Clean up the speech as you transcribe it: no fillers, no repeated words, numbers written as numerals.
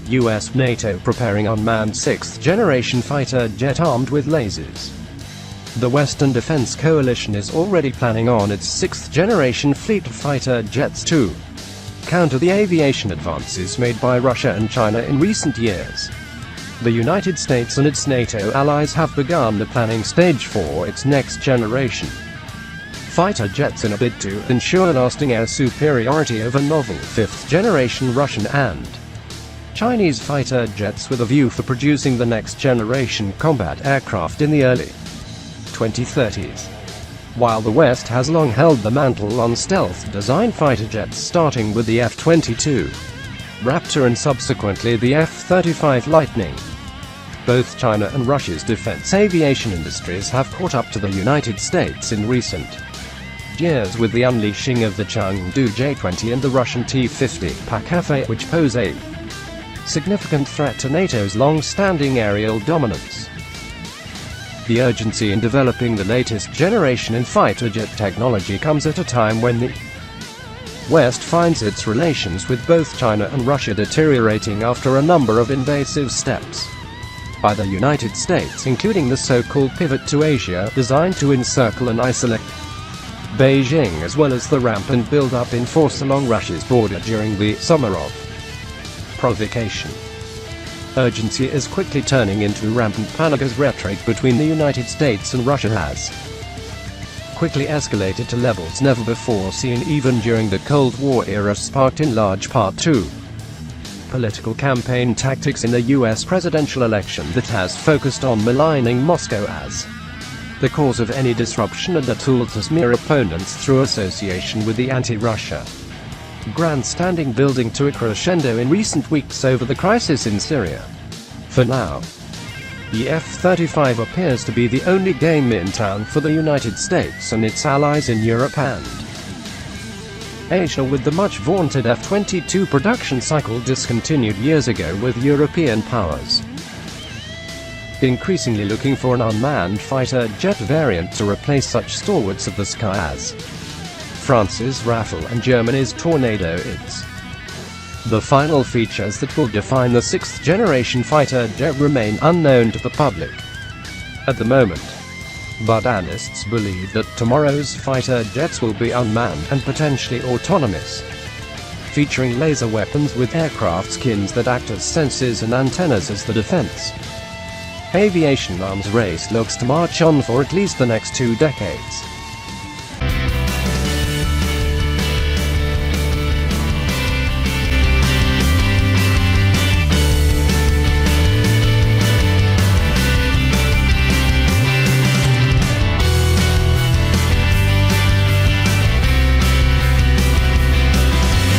US NATO preparing unmanned 6th-generation fighter jet armed with lasers. The Western Defense Coalition is already planning on its 6th-generation fleet of fighter jets to counter the aviation advances made by Russia and China in recent years. The United States and its NATO allies have begun the planning stage for its next generation fighter jets in a bid to ensure lasting air superiority over novel 5th-generation Russian and Chinese fighter jets, with a view for producing the next-generation combat aircraft in the early 2030s. While the West has long held the mantle on stealth-design fighter jets, starting with the F-22 Raptor and subsequently the F-35 Lightning, both China and Russia's defense aviation industries have caught up to the United States in recent years with the unleashing of the Chengdu J-20 and the Russian T-50 PAK-FA, which pose a significant threat to NATO's long-standing aerial dominance. The urgency in developing the latest generation in fighter jet technology comes at a time when the West finds its relations with both China and Russia deteriorating after a number of invasive steps by the United States, including the so-called pivot to Asia, designed to encircle and isolate Beijing, as well as the rampant build-up in force along Russia's border during the summer of provocation. Urgency is quickly turning into rampant panic as rhetoric between the United States and Russia has quickly escalated to levels never before seen, even during the Cold War era, sparked in large part to political campaign tactics in the US presidential election that has focused on maligning Moscow as the cause of any disruption and a tool to smear opponents through association with the anti-Russia grandstanding, building to a crescendo in recent weeks over the crisis in Syria. For now, the F-35 appears to be the only game in town for the United States and its allies in Europe and Asia, with the much-vaunted F-22 production cycle discontinued years ago, with European powers increasingly looking for an unmanned fighter jet variant to replace such stalwarts of the sky as France's Rafale and Germany's Tornado. It's the final features that will define the 6th-generation fighter jet remain unknown to the public at the moment, but analysts believe that tomorrow's fighter jets will be unmanned and potentially autonomous, featuring laser weapons with aircraft skins that act as sensors and antennas as the defense aviation arms race looks to march on for at least the next 2 decades.